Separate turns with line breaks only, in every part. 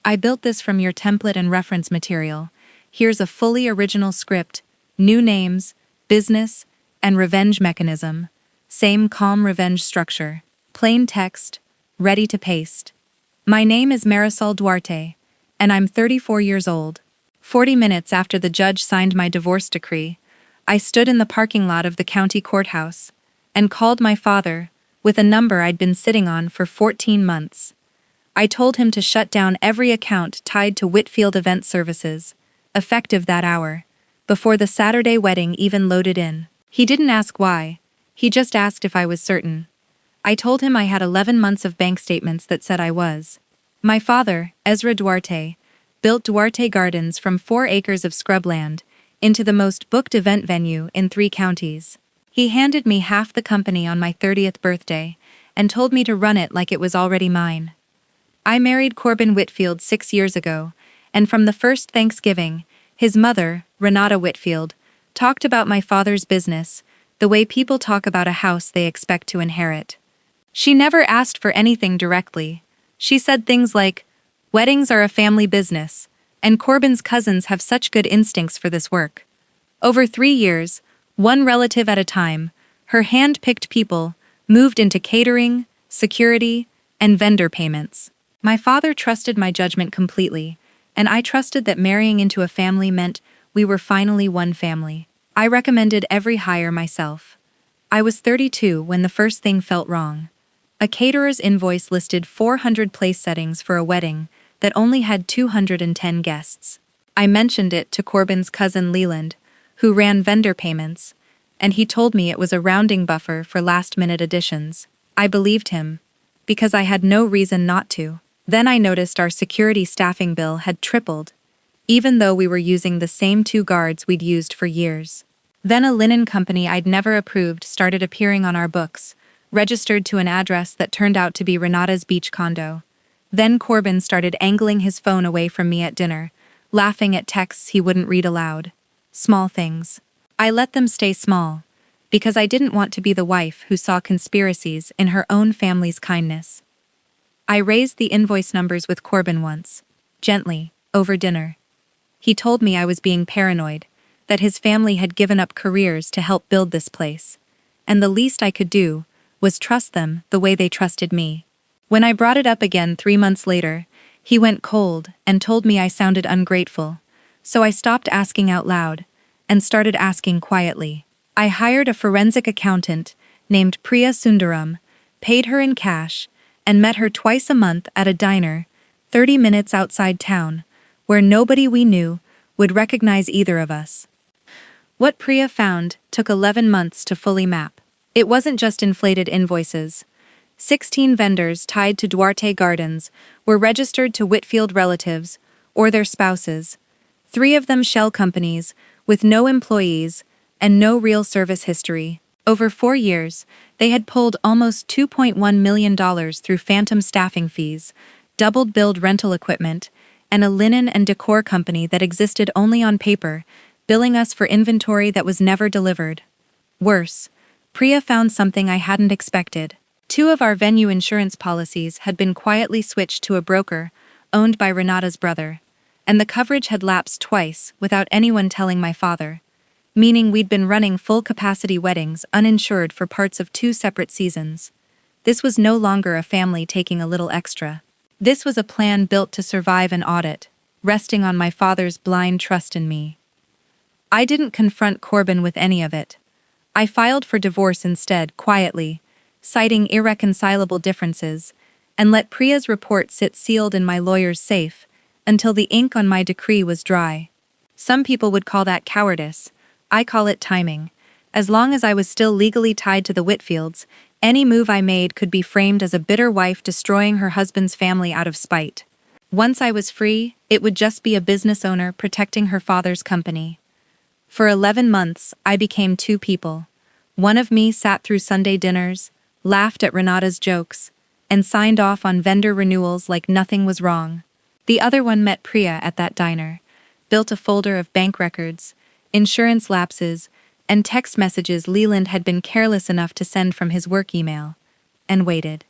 I built this from your template and reference material. Here's a fully original script, new names, business, and revenge mechanism. Same calm revenge structure. Plain text, ready to paste. My name is Marisol Duarte, and I'm 34 years old. 40 minutes after the judge signed my divorce decree, I stood in the parking lot of the county courthouse and called my father with a number I'd been sitting on for 14 months. I told him to shut down every account tied to Whitfield Event Services, effective that hour, before the Saturday wedding even loaded in. He didn't ask why, he just asked if I was certain. I told him I had 11 months of bank statements that said I was. My father, Ezra Duarte, built Duarte Gardens from 4 acres of scrubland into the most booked event venue in 3 counties. He handed me half the company on my 30th birthday and told me to run it like it was already mine. I married Corbin Whitfield 6 years ago, and from the first Thanksgiving, his mother, Renata Whitfield, talked about my father's business the way people talk about a house they expect to inherit. She never asked for anything directly. She said things like, "Weddings are a family business, and Corbin's cousins have such good instincts for this work." Over 3 years, one relative at a time, her hand-picked people moved into catering, security, and vendor payments. My father trusted my judgment completely, and I trusted that marrying into a family meant we were finally one family. I recommended every hire myself. I was 32 when the first thing felt wrong. A caterer's invoice listed 400 place settings for a wedding that only had 210 guests. I mentioned it to Corbin's cousin Leland, who ran vendor payments, and he told me it was a rounding buffer for last-minute additions. I believed him, because I had no reason not to. Then I noticed our security staffing bill had tripled, even though we were using the same 2 guards we'd used for years. Then a linen company I'd never approved started appearing on our books, registered to an address that turned out to be Renata's beach condo. Then Corbin started angling his phone away from me at dinner, laughing at texts he wouldn't read aloud. Small things. I let them stay small, because I didn't want to be the wife who saw conspiracies in her own family's kindness. I raised the invoice numbers with Corbin once, gently, over dinner. He told me I was being paranoid, that his family had given up careers to help build this place, and the least I could do was trust them the way they trusted me. When I brought it up again 3 months later, he went cold and told me I sounded ungrateful, so I stopped asking out loud and started asking quietly. I hired a forensic accountant named Priya Sundaram, paid her in cash, and met her twice a month at a diner, 30 minutes outside town, where nobody we knew would recognize either of us. What Priya found took 11 months to fully map. It wasn't just inflated invoices. 16 vendors tied to Duarte Gardens were registered to Whitfield relatives or their spouses, 3 of them shell companies with no employees and no real service history. Over 4 years, they had pulled almost $2.1 million through phantom staffing fees, doubled billed rental equipment, and a linen and decor company that existed only on paper, billing us for inventory that was never delivered. Worse, Priya found something I hadn't expected. 2 of our venue insurance policies had been quietly switched to a broker, owned by Renata's brother, and the coverage had lapsed twice without anyone telling my father, meaning we'd been running full-capacity weddings uninsured for parts of 2 separate seasons. This was no longer a family taking a little extra. This was a plan built to survive an audit, resting on my father's blind trust in me. I didn't confront Corbin with any of it. I filed for divorce instead, quietly, citing irreconcilable differences, and let Priya's report sit sealed in my lawyer's safe until the ink on my decree was dry. Some people would call that cowardice. I call it timing. As long as I was still legally tied to the Whitfields, any move I made could be framed as a bitter wife destroying her husband's family out of spite. Once I was free, it would just be a business owner protecting her father's company. For 11 months, I became 2 people. One of me sat through Sunday dinners, laughed at Renata's jokes, and signed off on vendor renewals like nothing was wrong. The other one met Priya at that diner, built a folder of bank records, insurance lapses, and text messages Leland had been careless enough to send from his work email, and waited.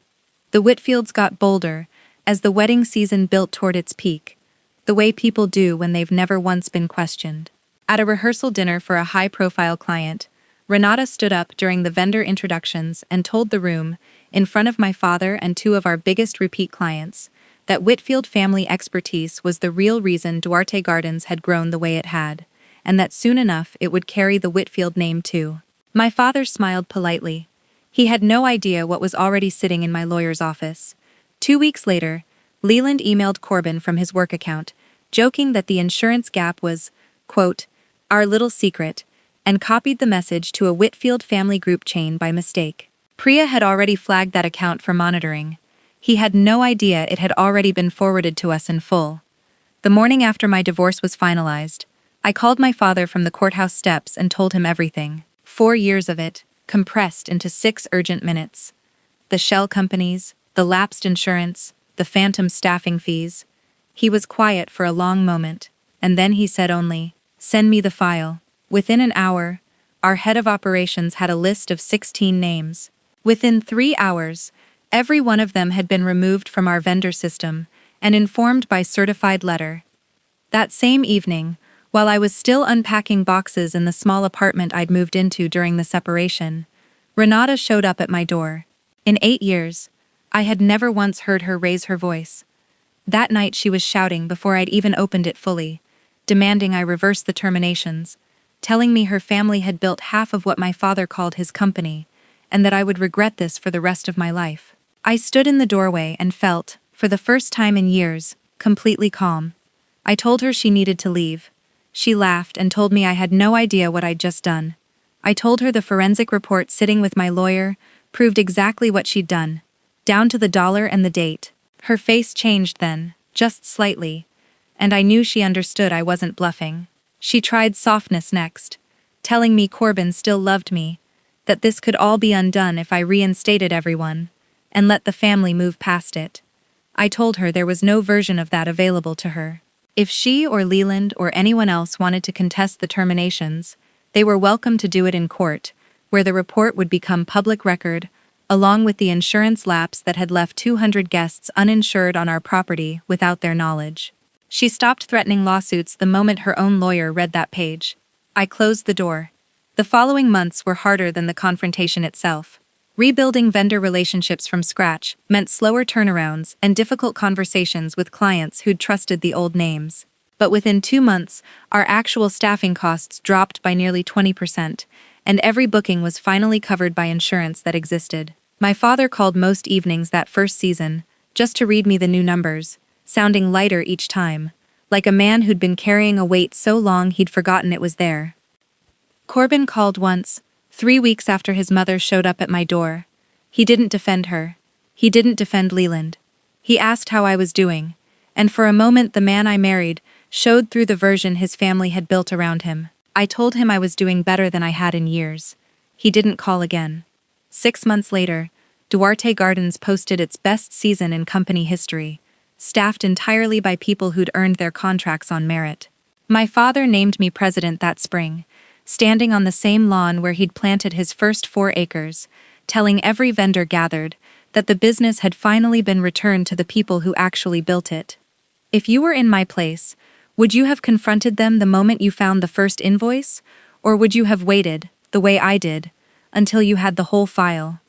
The Whitfields got bolder, as the wedding season built toward its peak, the way people do when they've never once been questioned. At a rehearsal dinner for a high-profile client, Renata stood up during the vendor introductions and told the room, in front of my father and two of our biggest repeat clients, that Whitfield family expertise was the real reason Duarte Gardens had grown the way it had, and that soon enough it would carry the Whitfield name too. My father smiled politely. He had no idea what was already sitting in my lawyer's office. 2 weeks later, Leland emailed Corbin from his work account, joking that the insurance gap was, quote, our little secret, and copied the message to a Whitfield family group chain by mistake. Priya had already flagged that account for monitoring. He had no idea it had already been forwarded to us in full. The morning after my divorce was finalized, I called my father from the courthouse steps and told him everything. 4 years of it, compressed into 6 urgent minutes. The shell companies, the lapsed insurance, the phantom staffing fees. He was quiet for a long moment, and then he said only, "Send me the file." Within an hour, our head of operations had a list of 16 names. Within 3 hours, every one of them had been removed from our vendor system and informed by certified letter. That same evening, while I was still unpacking boxes in the small apartment I'd moved into during the separation, Renata showed up at my door. In 8 years, I had never once heard her raise her voice. That night she was shouting before I'd even opened it fully, demanding I reverse the terminations, telling me her family had built half of what my father called his company, and that I would regret this for the rest of my life. I stood in the doorway and felt, for the first time in years, completely calm. I told her she needed to leave. She laughed and told me I had no idea what I'd just done. I told her the forensic report sitting with my lawyer proved exactly what she'd done, down to the dollar and the date. Her face changed then, just slightly, and I knew she understood I wasn't bluffing. She tried softness next, telling me Corbin still loved me, that this could all be undone if I reinstated everyone, and let the family move past it. I told her there was no version of that available to her. If she or Leland or anyone else wanted to contest the terminations, they were welcome to do it in court, where the report would become public record, along with the insurance lapse that had left 200 guests uninsured on our property without their knowledge. She stopped threatening lawsuits the moment her own lawyer read that page. I closed the door. The following months were harder than the confrontation itself. Rebuilding vendor relationships from scratch meant slower turnarounds and difficult conversations with clients who'd trusted the old names. But within 2 months, our actual staffing costs dropped by nearly 20%, and every booking was finally covered by insurance that existed. My father called most evenings that first season, just to read me the new numbers, sounding lighter each time, like a man who'd been carrying a weight so long he'd forgotten it was there. Corbin called once, 3 weeks after his mother showed up at my door. He didn't defend her. He didn't defend Leland. He asked how I was doing, and for a moment the man I married showed through the version his family had built around him. I told him I was doing better than I had in years. He didn't call again. 6 months later, Duarte Gardens posted its best season in company history, staffed entirely by people who'd earned their contracts on merit. My father named me president that spring, standing on the same lawn where he'd planted his first 4 acres, telling every vendor gathered that the business had finally been returned to the people who actually built it. If you were in my place, would you have confronted them the moment you found the first invoice, or would you have waited, the way I did, until you had the whole file?